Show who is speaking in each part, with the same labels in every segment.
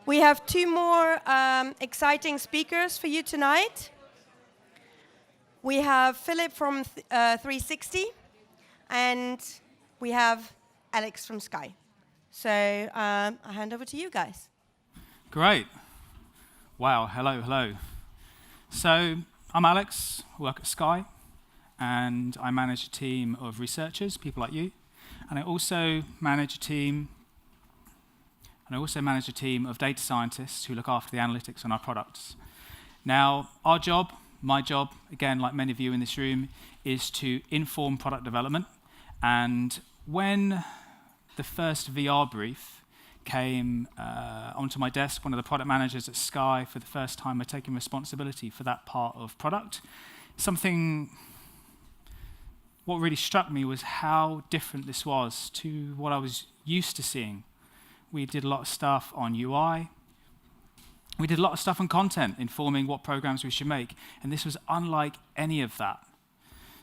Speaker 1: We have two more exciting speakers for you tonight. We have Philip from Threesixty, and we have Alex from Sky. So I hand over to you guys.
Speaker 2: Great. Wow, hello. So I'm Alex, I work at Sky, and I manage a team of researchers, people like you, and I also manage a team of data scientists who look after the analytics on our products. Now, my job, again, like many of you in this room, is to inform product development. And when the first VR brief came onto my desk, one of the product managers at Sky for the first time had taken responsibility for that part of product. What really struck me was how different this was to what I was used to seeing. We did a lot of stuff on UI. We did a lot of stuff on content, informing what programs we should make. And this was unlike any of that.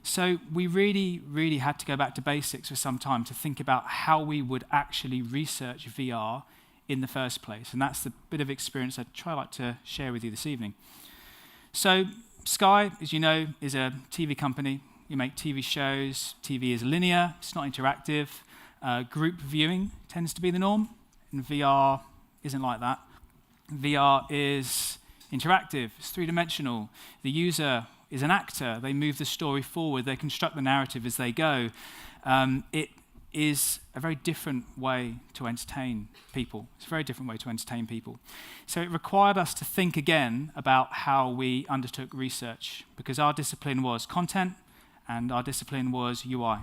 Speaker 2: So we really had to go back to basics for some time to think about how we would actually research VR in the first place. And that's the bit of experience I'd like to share with you this evening. So Sky, as you know, is a TV company. We make TV shows. TV is linear. It's not interactive. Group viewing tends to be the norm. And VR isn't like that. VR is interactive, it's three-dimensional. The user is an actor. They move the story forward. They construct the narrative as they go. It is a very different way to entertain people. It's a very different way to entertain people. So it required us to think again about how we undertook research, because our discipline was content and our discipline was UI.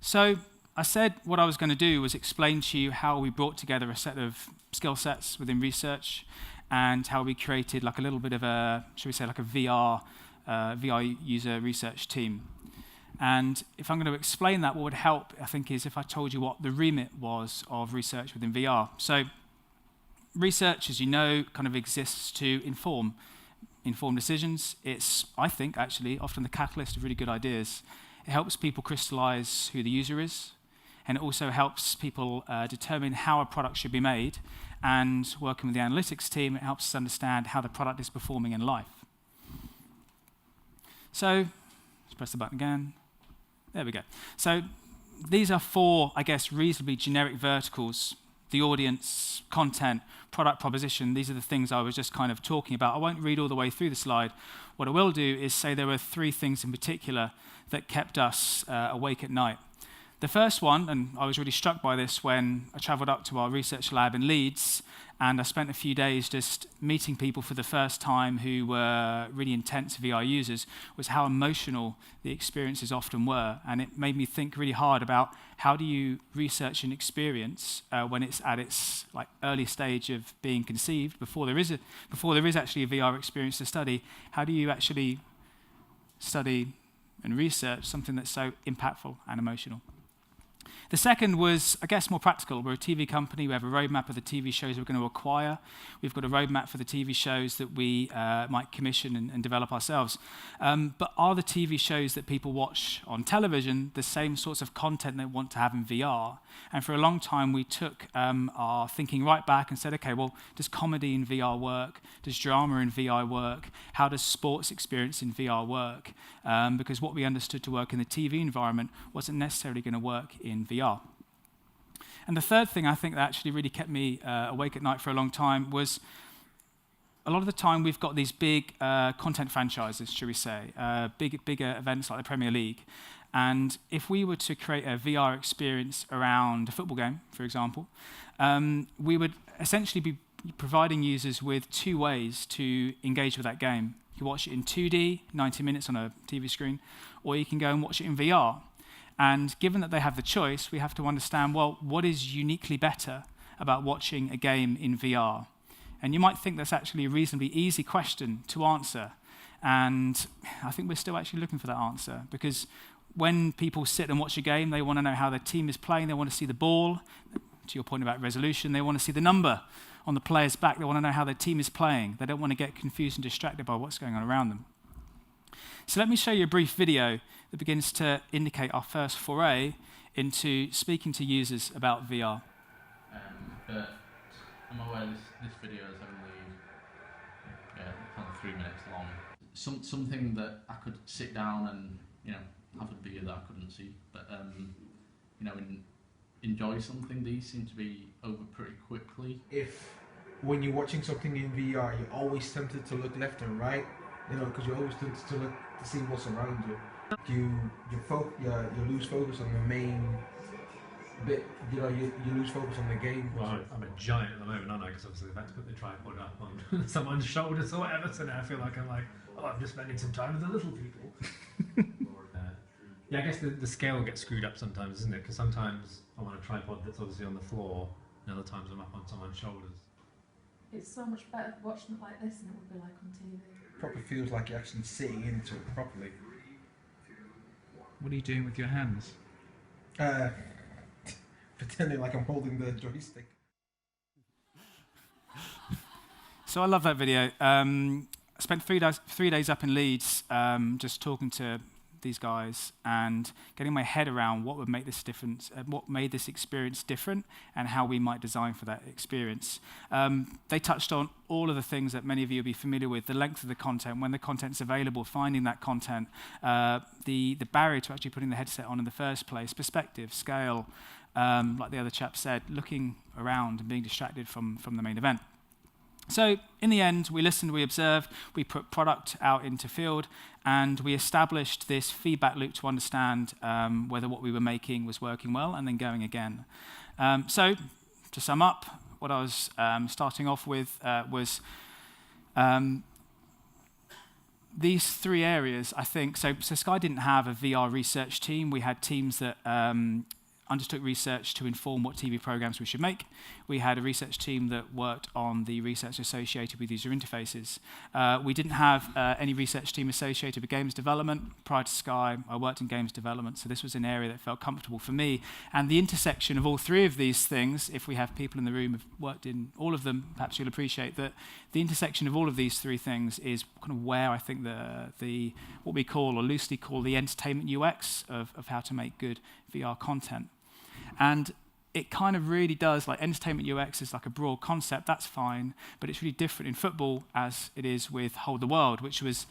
Speaker 2: So I said what I was going to do was explain to you how we brought together a set of skill sets within research and how we created like a little bit of a, should we say, like a VR user research team. And if I'm going to explain that, what would help, I think, is if I told you what the remit was of research within VR. So research, as you know, kind of exists to inform decisions. It's, I think, actually, often the catalyst of really good ideas. It helps people crystallize who the user is. And it also helps people determine how a product should be made. And working with the analytics team, it helps us understand how the product is performing in life. So, let's press the button again. There we go. So these are four, I guess, reasonably generic verticals: the audience, content, product proposition. These are the things I was just kind of talking about. I won't read all the way through the slide. What I will do is say there were three things in particular that kept us awake at night. The first one, and I was really struck by this when I traveled up to our research lab in Leeds, and I spent a few days just meeting people for the first time who were really intense VR users, was how emotional the experiences often were. And it made me think really hard about how do you research an experience when it's at its early stage of being conceived, before there is actually a VR experience to study. How do you actually study and research something that's so impactful and emotional? The second was, I guess, more practical. We're a TV company. We have a roadmap of the TV shows we're going to acquire. We've got a roadmap for the TV shows that we might commission and develop ourselves. But are the TV shows that people watch on television the same sorts of content they want to have in VR? And for a long time, we took our thinking right back and said, okay, well, does comedy in VR work? Does drama in VR work? How does sports experience in VR work? Because what we understood to work in the TV environment wasn't necessarily going to work in VR. And the third thing I think that actually really kept me awake at night for a long time was a lot of the time we've got these big content franchises, should we say, bigger events like the Premier League. And if we were to create a VR experience around a football game, for example, we would essentially be providing users with two ways to engage with that game. You can watch it in 2D, 90 minutes on a TV screen, or you can go and watch it in VR. And given that they have the choice, we have to understand, well, what is uniquely better about watching a game in VR? And you might think that's actually a reasonably easy question to answer. And I think we're still actually looking for that answer, because when people sit and watch a game, they want to know how their team is playing. They want to see the ball. To your point about resolution, they want to see the number on the player's back. They want to know how their team is playing. They don't want to get confused and distracted by what's going on around them. So let me show you a brief video that begins to indicate our first foray into speaking to users about VR.
Speaker 3: But to I'm aware this video is only kind of 3 minutes long. Something that I could sit down and have a beer that I couldn't see, but enjoy something. These seem to be over pretty quickly.
Speaker 4: If when you're watching something in VR, you're always tempted to look left and right, because you're always tempted to look to see what's around you. You lose focus on the main bit. You lose focus on the game.
Speaker 5: Well, I'm a giant at the moment, aren't I? Because obviously I've had to put the tripod up on someone's shoulders or whatever. So now I feel like I'm just spending some time with the little people. Yeah, I guess the scale gets screwed up sometimes, isn't it? Because sometimes I'm on a tripod that's obviously on the floor, and other times I'm up on someone's shoulders.
Speaker 6: It's so much better watching it like this than it would be like on TV.
Speaker 4: Proper feels like you're actually sitting into it properly.
Speaker 2: What are you doing with your hands?
Speaker 4: Pretending like I'm holding the joystick.
Speaker 2: So I love that video. I spent 3 days up in Leeds just talking to these guys and getting my head around what would make this difference, what made this experience different, and how we might design for that experience. They touched on all of the things that many of you will be familiar with: the length of the content, when the content's available, finding that content, the barrier to actually putting the headset on in the first place, perspective, scale, like the other chap said, looking around and being distracted from the main event. So in the end, we listened, we observed, we put product out into field, and we established this feedback loop to understand whether what we were making was working well, and then going again. So to sum up, what I was starting off with was these 3 areas, I think. So Sky didn't have a VR research team. We had teams that undertook research to inform what TV programs we should make. We had a research team that worked on the research associated with user interfaces. We didn't have any research team associated with games development. Prior to Sky, I worked in games development, so this was an area that felt comfortable for me. And the intersection of all 3 of these things, if we have people in the room who've worked in all of them, perhaps you'll appreciate that the intersection of all of these 3 things is kind of where I think the what we call, or loosely call, the entertainment UX of how to make good VR content. And it kind of really does, like, entertainment UX is like a broad concept, that's fine, but it's really different in football as it is with Hold the World, which was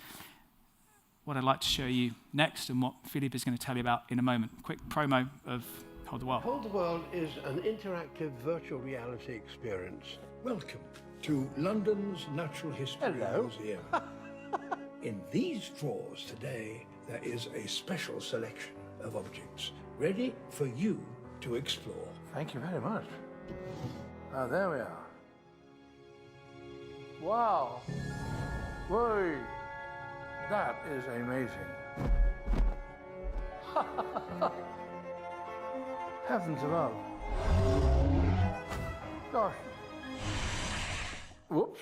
Speaker 2: what I'd like to show you next and what Philippe is going to tell you about in a moment. Quick promo of Hold the World.
Speaker 7: Hold the World is an interactive virtual reality experience.
Speaker 8: Welcome to London's Natural History Museum. In these drawers today, there is a special selection of objects ready for you to explore.
Speaker 7: Thank you very much. There we are. Wow. Whoa. That is amazing. Heavens above. Gosh. Whoops.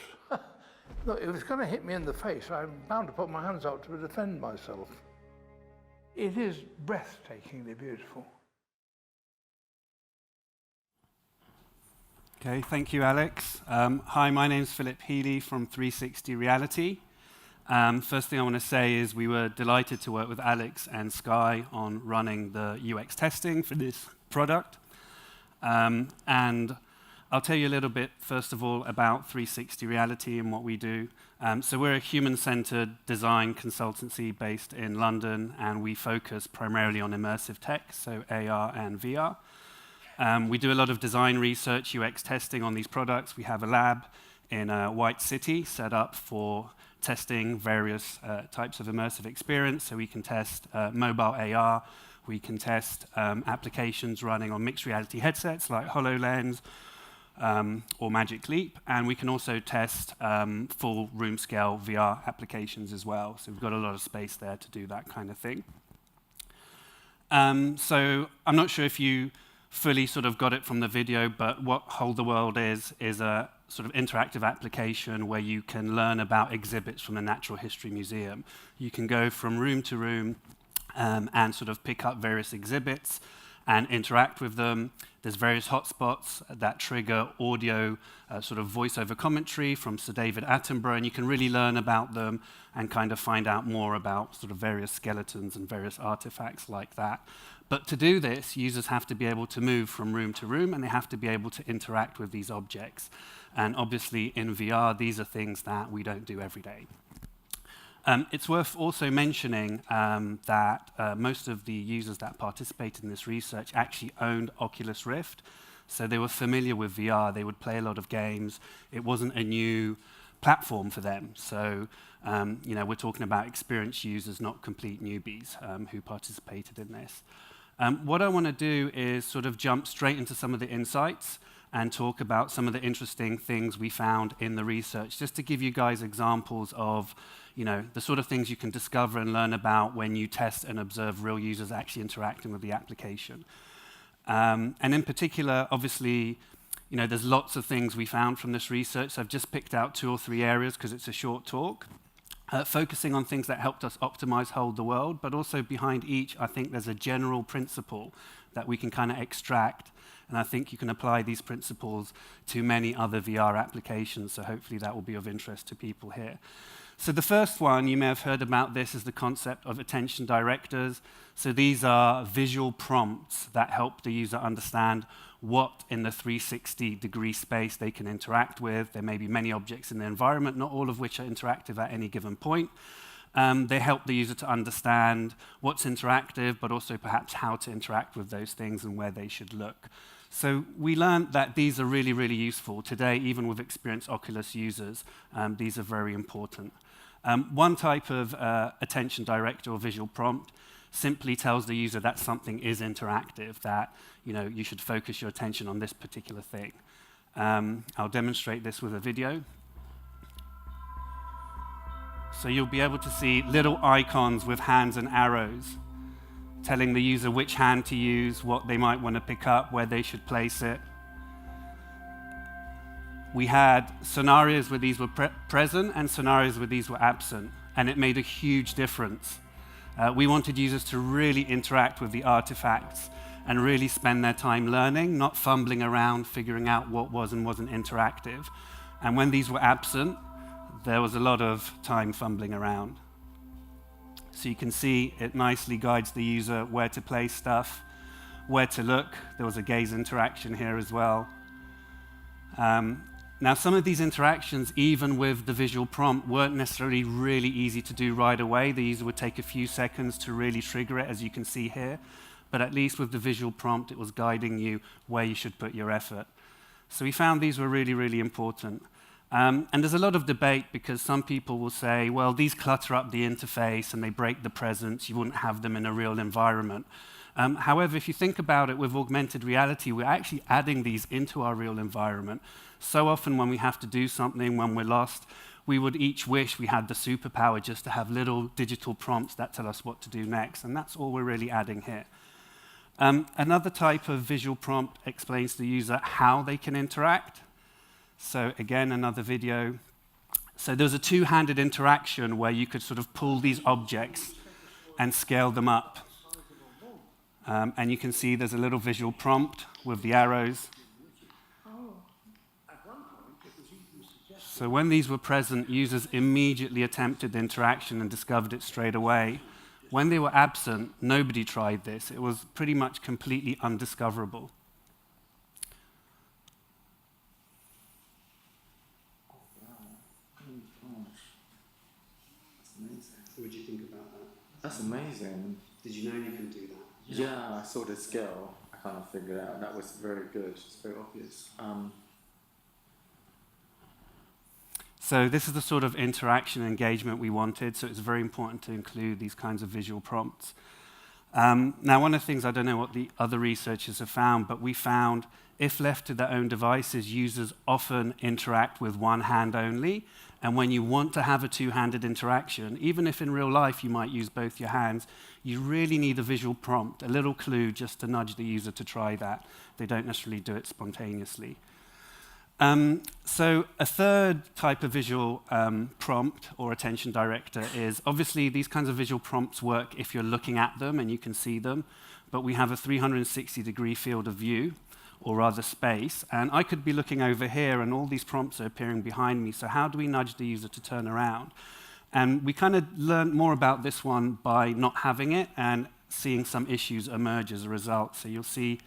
Speaker 7: Look, if it's going to hit me in the face, I'm bound to put my hands out to defend myself. It is breathtakingly beautiful.
Speaker 9: Okay, thank you, Alex. Hi, my name's Philip Healy from Threesixty Reality. First thing I want to say is we were delighted to work with Alex and Sky on running the UX testing for this product. And I'll tell you a little bit, first of all, about Threesixty Reality and what we do. So we're a human-centered design consultancy based in London, and we focus primarily on immersive tech, so AR and VR. We do a lot of design research, UX testing on these products. We have a lab in White City set up for testing various types of immersive experience. So we can test mobile AR, we can test applications running on mixed reality headsets like HoloLens or Magic Leap, and we can also test full room scale VR applications as well. So we've got a lot of space there to do that kind of thing. So I'm not sure if you fully sort of got it from the video, but what Hold the World is a sort of interactive application where you can learn about exhibits from the Natural History Museum. You can go from room to room and sort of pick up various exhibits, and interact with them. There's various hotspots that trigger audio, sort of voiceover commentary from Sir David Attenborough, and you can really learn about them and kind of find out more about sort of various skeletons and various artifacts like that. But to do this, users have to be able to move from room to room, and they have to be able to interact with these objects. And obviously, in VR, these are things that we don't do every day. It's worth also mentioning that most of the users that participated in this research actually owned Oculus Rift, so they were familiar with VR. They would play a lot of games. It wasn't a new platform for them. So, we're talking about experienced users, not complete newbies who participated in this. What I want to do is sort of jump straight into some of the insights and talk about some of the interesting things we found in the research, just to give you guys examples of the sort of things you can discover and learn about when you test and observe real users actually interacting with the application. And in particular, obviously, there's lots of things we found from this research. So I've just picked out 2 or 3 areas because it's a short talk, focusing on things that helped us optimize Hold the World, but also behind each, I think there's a general principle that we can kind of extract. And I think you can apply these principles to many other VR applications, so hopefully that will be of interest to people here. So the first one, you may have heard about this, is the concept of attention directors. So these are visual prompts that help the user understand what in the 360-degree space they can interact with. There may be many objects in the environment, not all of which are interactive at any given point. They help the user to understand what's interactive, but also perhaps how to interact with those things and where they should look. So we learned that these are really, really useful. Today, even with experienced Oculus users, these are very important. One type of attention director or visual prompt simply tells the user that something is interactive, that you should focus your attention on this particular thing. I'll demonstrate this with a video. So you'll be able to see little icons with hands and arrows, telling the user which hand to use, what they might want to pick up, where they should place it. We had scenarios where these were present and scenarios where these were absent, and it made a huge difference. We wanted users to really interact with the artifacts and really spend their time learning, not fumbling around figuring out what was and wasn't interactive. And when these were absent, there was a lot of time fumbling around. So you can see it nicely guides the user where to place stuff, where to look. There was a gaze interaction here as well. Now, some of these interactions, even with the visual prompt, weren't necessarily really easy to do right away. The user would take a few seconds to really trigger it, as you can see here. But at least with the visual prompt, it was guiding you where you should put your effort. So we found these were really, really important. And there's a lot of debate because some people will say, well, these clutter up the interface and they break the presence. You wouldn't have them in a real environment. However, if you think about it with augmented reality, we're actually adding these into our real environment. So often when we have to do something, when we're lost, we would each wish we had the superpower just to have little digital prompts that tell us what to do next. And that's all we're really adding here. Another type of visual prompt explains to the user how they can interact. So again, another video. So there's a two-handed interaction where you could sort of pull these objects and scale them up. And you can see there's a little visual prompt with the arrows. So when these were present, users immediately attempted the interaction and discovered it straight away. When they were absent, nobody tried this. It was pretty much completely undiscoverable.
Speaker 10: What did you think about that?
Speaker 11: That's amazing.
Speaker 10: Did you know you can do that?
Speaker 11: Yeah, I saw the skill. I kind of figured it out. That was very good. It's very obvious.
Speaker 9: So this is the sort of interaction and engagement we wanted, so it's very important to include these kinds of visual prompts. Now, one of the things, I don't know what the other researchers have found, but we found if left to their own devices, users often interact with one hand only. And when you want to have a two-handed interaction, even if in real life you might use both your hands, you really need a visual prompt, a little clue just to nudge the user to try that. They don't necessarily do it spontaneously. So a third type of visual prompt or attention director is, obviously these kinds of visual prompts work if you're looking at them and you can see them, but we have a 360-degree field of view, or rather space, and I could be looking over here and all these prompts are appearing behind me, so how do we nudge the user to turn around? And we kind of learned more about this one by not having it and seeing some issues emerge as a result. So you'll see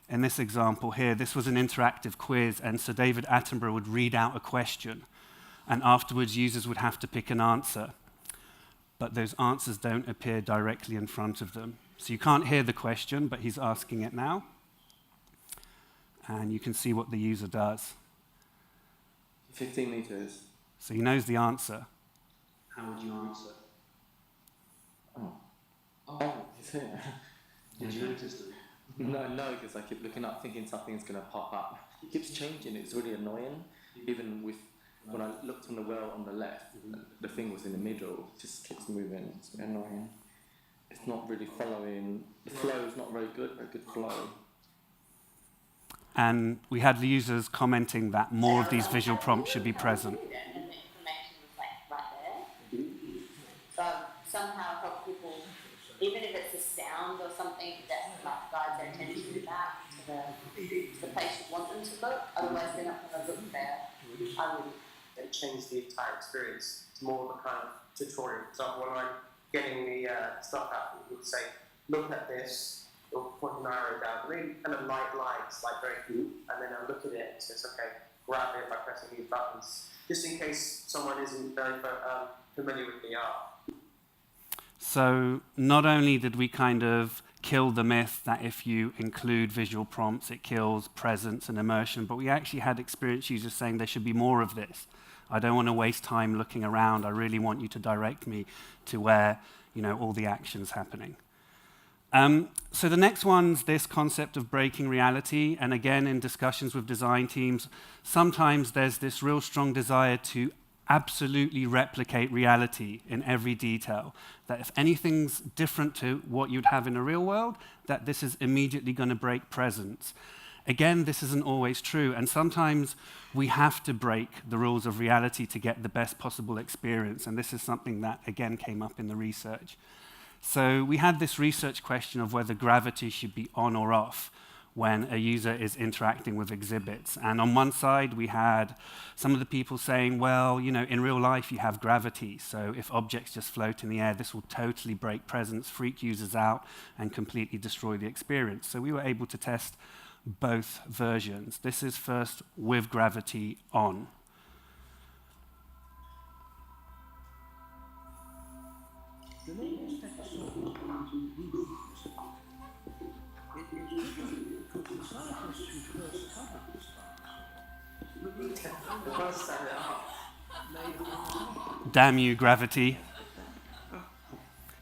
Speaker 9: in this example here, this was an interactive quiz, and Sir David Attenborough would read out a question, and afterwards users would have to pick an answer. But those answers don't appear directly in front of them. So you can't hear the question, but he's asking it now. And you can see what the user does.
Speaker 11: 15 meters.
Speaker 9: So he knows the answer.
Speaker 10: How would you answer?
Speaker 11: Oh, he's here.
Speaker 10: Did you notice them?
Speaker 11: No, because I keep looking up thinking something's going to pop up. It keeps changing, it's really annoying. Even with, when I looked on the well on the left, the thing was in the middle, it just keeps moving, it's annoying. It's not really following, the flow is not very good flow.
Speaker 9: And we had the users commenting that more of these visual prompts should be present.
Speaker 12: And the information was like right there. So somehow help people, even if it's a sound or something that like guides their attention back to the place you want them to look. Otherwise, they're not going to look there. I would.
Speaker 13: It changed the entire experience. It's more of a kind of tutorial. So when I'm getting the stuff out, it would say, "Look at this." It'll put an arrow down, really kind of light lines, like very deep, and then I'll look at it and says, okay, grab it by pressing these buttons, just in case someone isn't very familiar with VR.
Speaker 9: So not only did we kind of kill the myth that if you include visual prompts, it kills presence and immersion, but we actually had experienced users saying there should be more of this. I don't want to waste time looking around. I really want you to direct me to where, all the action's happening. So the next one's this concept of breaking reality, and again, in discussions with design teams, sometimes there's this real strong desire to absolutely replicate reality in every detail, that if anything's different to what you'd have in a real world, that this is immediately going to break presence. Again, this isn't always true, and sometimes we have to break the rules of reality to get the best possible experience, and this is something that, again, came up in the research. So we had this research question of whether gravity should be on or off when a user is interacting with exhibits. And on one side, we had some of the people saying, well, in real life, you have gravity. So if objects just float in the air, this will totally break presence, freak users out, and completely destroy the experience. So we were able to test both versions. This is first with gravity on. Damn you, gravity.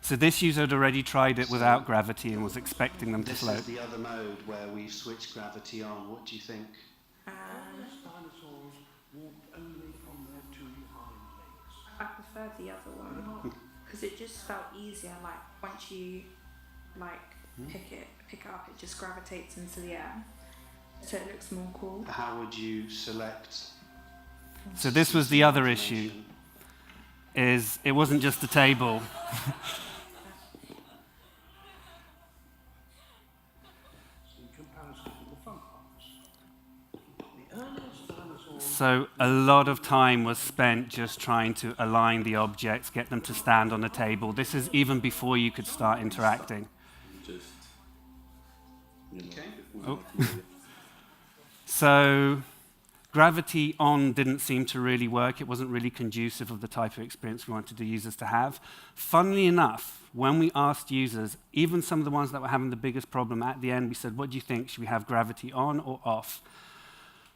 Speaker 9: So this user had already tried it without gravity and was expecting them to float.
Speaker 10: This is the other mode where we switch gravity on. What do you think?
Speaker 6: Dinosaurs walked only on their two hind legs. I prefer the other one because it just felt easier. Like once you pick it up, it just gravitates into the air, so it looks more cool.
Speaker 10: How would you select?
Speaker 9: So this was the other issue. Is it wasn't just a table. So a lot of time was spent just trying to align the objects, get them to stand on a table. This is even before you could start interacting. Oh. So gravity on didn't seem to really work. It wasn't really conducive of the type of experience we wanted the users to have. Funnily enough, when we asked users, even some of the ones that were having the biggest problem, at the end we said, what do you think? Should we have gravity on or off?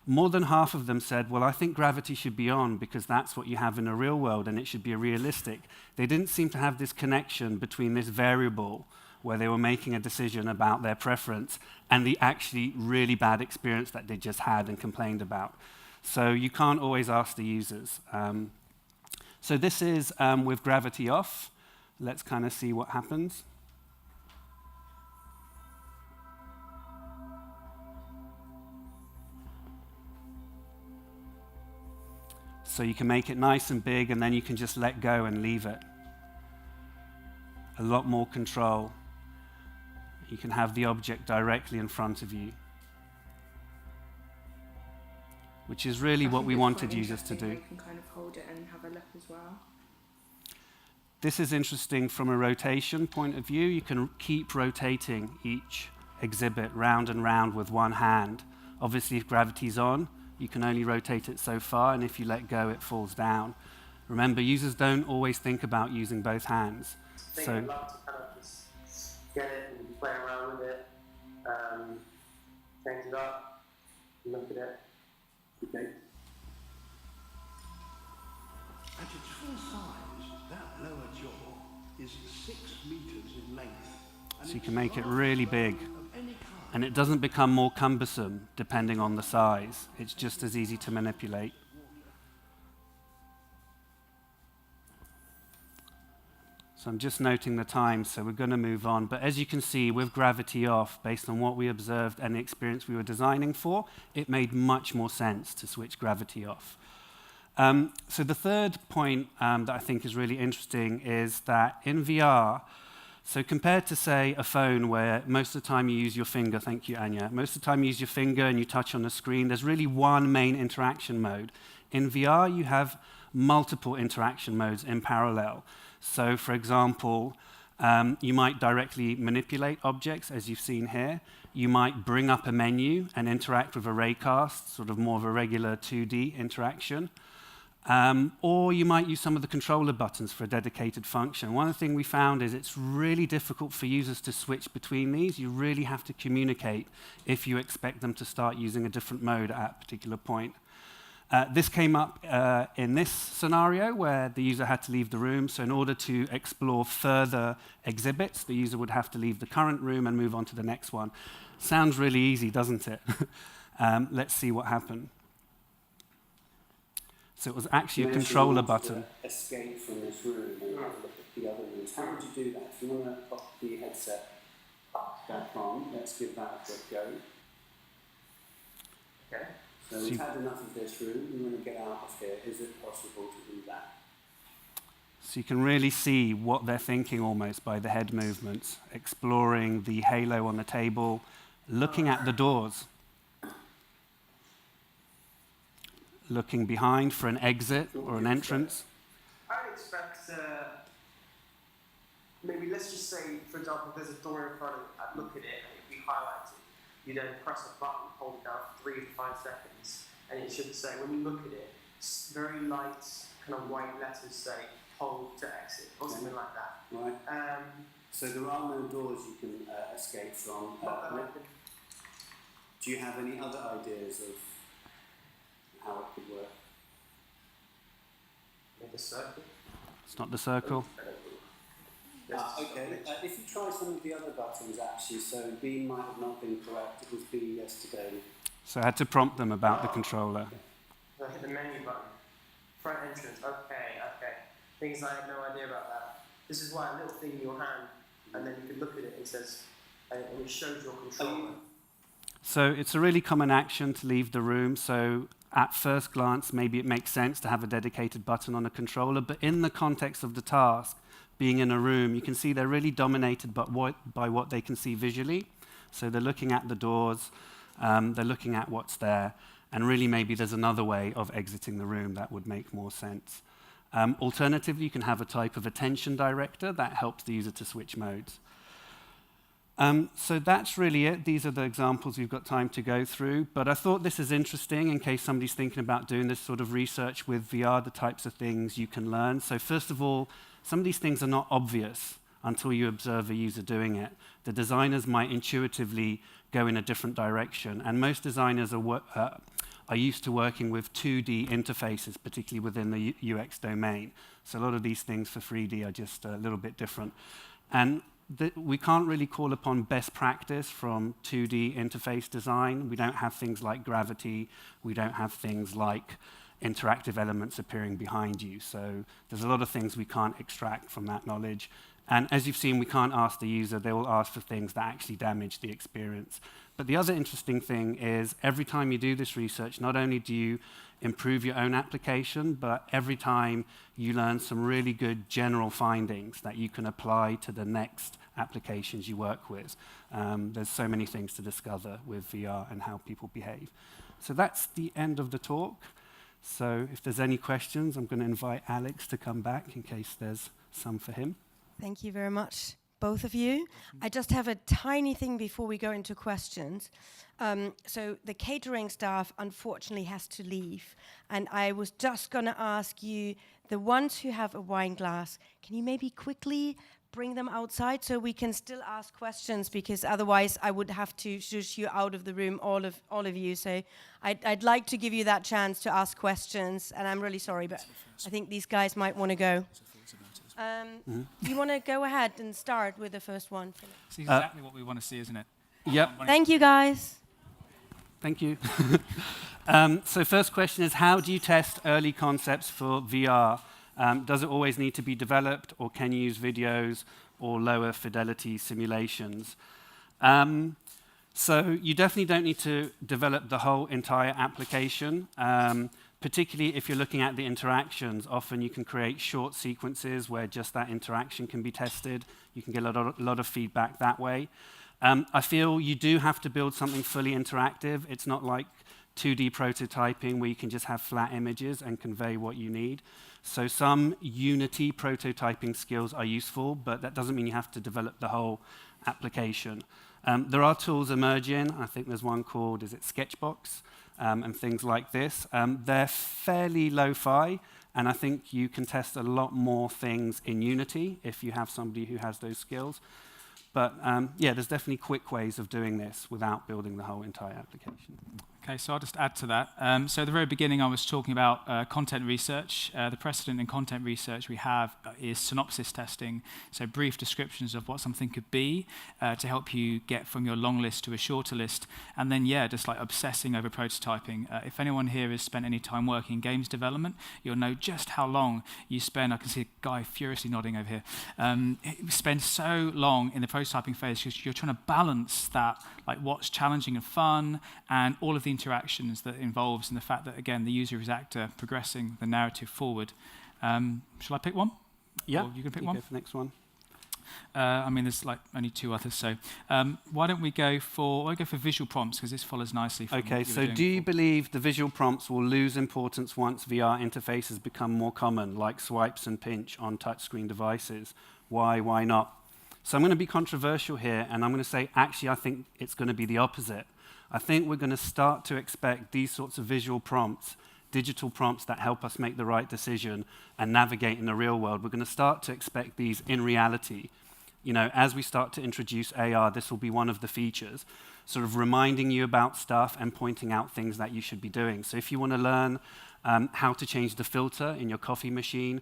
Speaker 9: More than half of them said, well, I think gravity should be on because that's what you have in a real world and it should be realistic. They didn't seem to have this connection between this variable where they were making a decision about their preference and the actually really bad experience that they just had and complained about. So you can't always ask the users. So this is with gravity off. Let's kind of see what happens. So you can make it nice and big, and then you can just let go and leave it. A lot more control. You can have the object directly in front of you, which is really what we wanted users to do.
Speaker 6: You can kind of hold it and have a look as well.
Speaker 9: This is interesting from a rotation point of view. You can keep rotating each exhibit round and round with one hand. Obviously, if gravity's on, you can only rotate it so far, and if you let go, it falls down. Remember, users don't always think about using both hands.
Speaker 13: I think I'd love to kind of just get it and play around with it, change it up, look at it. Okay.
Speaker 8: At its full size, that lower jaw is 6 meters in length.
Speaker 9: So you can make it really big. And it doesn't become more cumbersome depending on the size. It's just as easy to manipulate. So I'm just noting the time, so we're going to move on. But as you can see, with gravity off, based on what we observed and the experience we were designing for, it made much more sense to switch gravity off. So the third point that I think is really interesting is that in VR, so compared to, say, a phone where most of the time you use your finger, thank you, Anya, most of the time you use your finger and you touch on the screen, there's really one main interaction mode. In VR, you have multiple interaction modes in parallel. So, for example, you might directly manipulate objects, as you've seen here. You might bring up a menu and interact with a raycast, sort of more of a regular 2D interaction. Or you might use some of the controller buttons for a dedicated function. One thing we found is it's really difficult for users to switch between these. You really have to communicate if you expect them to start using a different mode at a particular point. This came up in this scenario where the user had to leave the room. So in order to explore further exhibits, the user would have to leave the current room and move on to the next one. Sounds really easy, doesn't it? Let's see what happened. So it was actually a controller button.
Speaker 10: Escape from this room and have a look at the other rooms. How would you do that? If you want to pop the headset back on, let's give that a quick go.
Speaker 13: Okay.
Speaker 10: So we've had enough of this room. We want to get out of here. Is it possible to do that?
Speaker 9: So you can really see what they're thinking almost by the head movements, exploring the halo on the table, looking at the doors, looking behind for an exit or an entrance.
Speaker 13: I would expect, maybe let's just say, for example, there's a door in front of it, I'd look at it and it'd be highlighted. You then press a button, hold it down for 3 to 5 seconds, and it should say, when you look at it, very light, kind of white letters say, hold to exit, or something like that.
Speaker 10: Right. So there are no doors you can escape from. Do you have any other ideas of how it could work?
Speaker 13: Maybe a circle?
Speaker 9: It's not the circle.
Speaker 10: Okay. If you try some of the other buttons, actually, so B might have not been correct. It was B yesterday.
Speaker 9: So I had to prompt them about the controller.
Speaker 13: So I hit the menu button. Front entrance. Okay. Things I had no idea about that. This is why a little thing in your hand, and then you can look at it and it says, and it shows your controller.
Speaker 9: So it's a really common action to leave the room. So at first glance, maybe it makes sense to have a dedicated button on a controller, but in the context of the task, being in a room, you can see they're really dominated by what they can see visually. So they're looking at the doors, they're looking at what's there, and really maybe there's another way of exiting the room that would make more sense. Alternatively, you can have a type of attention director that helps the user to switch modes. So that's really it. These are the examples we've got time to go through. But I thought this is interesting in case somebody's thinking about doing this sort of research with VR, the types of things you can learn. So first of all, some of these things are not obvious until you observe a user doing it. The designers might intuitively go in a different direction. And most designers are used to working with 2D interfaces, particularly within the UX domain. So a lot of these things for 3D are just a little bit different. And we can't really call upon best practice from 2D interface design. We don't have things like gravity. We don't have things like interactive elements appearing behind you. So there's a lot of things we can't extract from that knowledge. And as you've seen, we can't ask the user. They will ask for things that actually damage the experience. But the other interesting thing is every time you do this research, not only do you improve your own application, but every time you learn some really good general findings that you can apply to the next applications you work with. There's so many things to discover with VR and how people behave. So that's the end of the talk. So if there's any questions, I'm going to invite Alex to come back in case there's some for him.
Speaker 1: Thank you very much, both of you. I just have a tiny thing before we go into questions. So the catering staff unfortunately has to leave. And I was just going to ask you, the ones who have a wine glass, can you maybe quickly bring them outside so we can still ask questions, because otherwise I would have to shush you out of the room, all of you. So I'd like to give you that chance to ask questions, and I'm really sorry, but I think these guys might want to go. Do you want to go ahead and start with the first one?
Speaker 2: It's exactly what we want to see, isn't it?
Speaker 9: Yep.
Speaker 1: Thank you, guys.
Speaker 9: Thank you. So first question is, how do you test early concepts for VR? Does it always need to be developed, or can you use videos or lower fidelity simulations? So you definitely don't need to develop the whole entire application, particularly if you're looking at the interactions. Often you can create short sequences where just that interaction can be tested. You can get a lot of feedback that way. I feel you do have to build something fully interactive. It's not like 2D prototyping where you can just have flat images and convey what you need. So some Unity prototyping skills are useful, but that doesn't mean you have to develop the whole application. There are tools emerging. I think there's one called, is it Sketchbox, and things like this. They're fairly lo-fi, and I think you can test a lot more things in Unity if you have somebody who has those skills. But yeah, there's definitely quick ways of doing this without building the whole entire application.
Speaker 2: Okay, so I'll just add to that. So at the very beginning, I was talking about content research. The precedent in content research we have is synopsis testing, so brief descriptions of what something could be to help you get from your long list to a shorter list. And then, yeah, just like obsessing over prototyping. If anyone here has spent any time working in games development, you'll know just how long you spend. I can see a guy furiously nodding over here. You spend so long in the prototyping phase because you're trying to balance that, like what's challenging and fun, and all of the interactions that involves, and the fact that, again, the user is actor progressing the narrative forward. Shall I pick one?
Speaker 9: Yeah,
Speaker 2: or you can pick
Speaker 9: you
Speaker 2: one.
Speaker 9: go for the next one.
Speaker 2: I mean, there's like only two others, so why don't we go for visual prompts, because this follows nicely from
Speaker 9: Okay,
Speaker 2: what you
Speaker 9: so
Speaker 2: were doing
Speaker 9: do you
Speaker 2: before.
Speaker 9: believe the visual prompts will lose importance once VR interfaces become more common, like swipes and pinch on touchscreen devices? Why not? So I'm going to be controversial here, and I'm going to say, actually, I think it's going to be the opposite. I think we're going to start to expect these sorts of visual prompts, digital prompts that help us make the right decision and navigate in the real world. We're going to start to expect these in reality. You know, as we start to introduce AR, this will be one of the features, sort of reminding you about stuff and pointing out things that you should be doing. So if you want to learn how to change the filter in your coffee machine,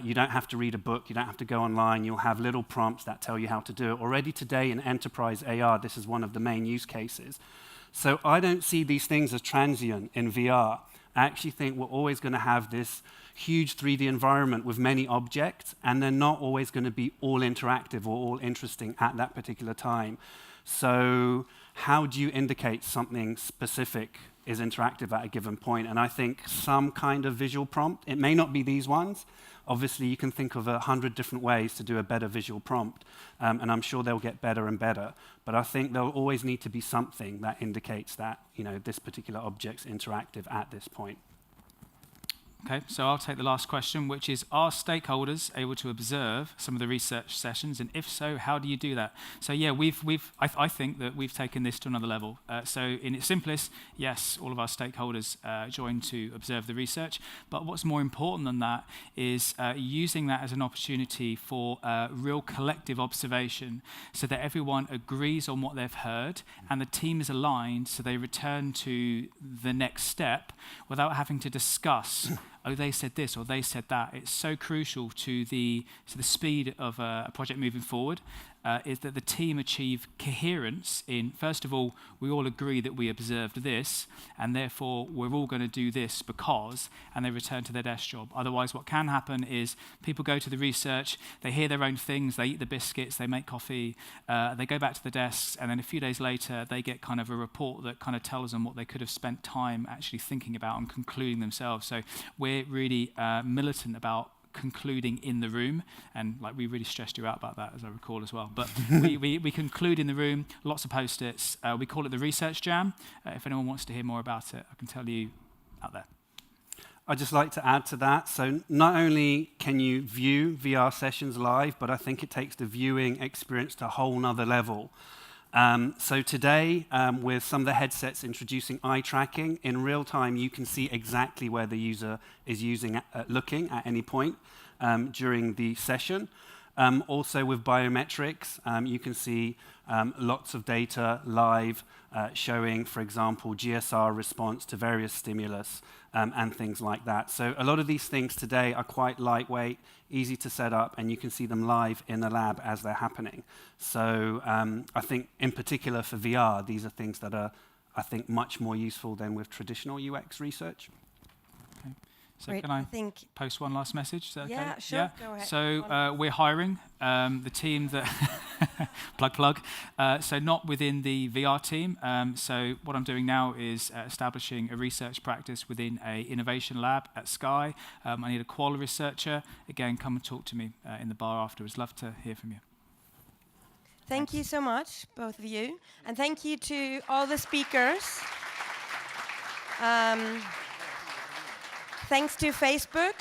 Speaker 9: you don't have to read a book, you don't have to go online, you'll have little prompts that tell you how to do it. Already today in enterprise AR, this is one of the main use cases. So I don't see these things as transient in VR. I actually think we're always going to have this huge 3D environment with many objects, and they're not always going to be all interactive or all interesting at that particular time. So how do you indicate something specific is interactive at a given point? And I think some kind of visual prompt, it may not be these ones. Obviously, you can think of 100 different ways to do a better visual prompt, and I'm sure they'll get better and better. But I think there'll always need to be something that indicates that, you know, this particular object's interactive at this point.
Speaker 2: Okay, so I'll take the last question, which is, are stakeholders able to observe some of the research sessions? And if so, how do you do that? So yeah, I think that we've taken this to another level. So in its simplest, yes, all of our stakeholders join to observe the research. But what's more important than that is using that as an opportunity for real collective observation, so that everyone agrees on what they've heard and the team is aligned, so they return to the next step without having to discuss oh, they said this or they said that. It's so crucial to the speed of a project moving forward. is that the team achieve coherence in, first of all, we all agree that we observed this, and therefore we're all going to do this because, and they return to their desk job. Otherwise, what can happen is people go to the research, they hear their own things, they eat the biscuits, they make coffee, they go back to the desks, and then a few days later, they get kind of a report that kind of tells them what they could have spent time actually thinking about and concluding themselves. So we're really militant about concluding in the room, and like we really stressed you out about that, as I recall as well. But we conclude in the room, lots of post-its. We call it the research jam. If anyone wants to hear more about it, I can tell you out there.
Speaker 9: I'd just like to add to that. So not only can you view VR sessions live, but I think it takes the viewing experience to a whole nother level. So today, with some of the headsets introducing eye tracking, in real time you can see exactly where the user is looking at any point during the session. Also with biometrics, you can see lots of data live showing, for example, GSR response to various stimulus and things like that. So a lot of these things today are quite lightweight, easy to set up, and you can see them live in the lab as they're happening. So I think in particular for VR, these are things that are, I think, much more useful than with traditional UX research.
Speaker 2: Okay. So
Speaker 1: Great.
Speaker 2: can I
Speaker 1: think
Speaker 2: post one last message? Is that
Speaker 1: yeah,
Speaker 2: okay?
Speaker 1: sure.
Speaker 2: Yeah.
Speaker 1: Go ahead.
Speaker 2: So we're hiring the team that plug. So not within the VR team. So what I'm doing now is establishing a research practice within a innovation lab at Sky. I need a qual researcher. Again, come and talk to me in the bar afterwards. Love to hear from you.
Speaker 1: Thank you so much, both of you, and thank you to all the speakers. Thanks to Facebook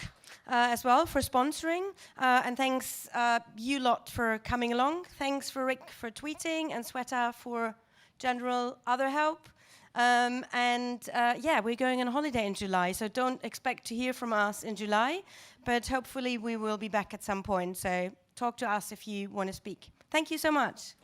Speaker 1: as well for sponsoring, and thanks you lot for coming along. Thanks for Rick for tweeting and Sweta for general other help. Yeah, we're going on holiday in July, so don't expect to hear from us in July, but hopefully we will be back at some point. So talk to us if you want to speak. Thank you so much.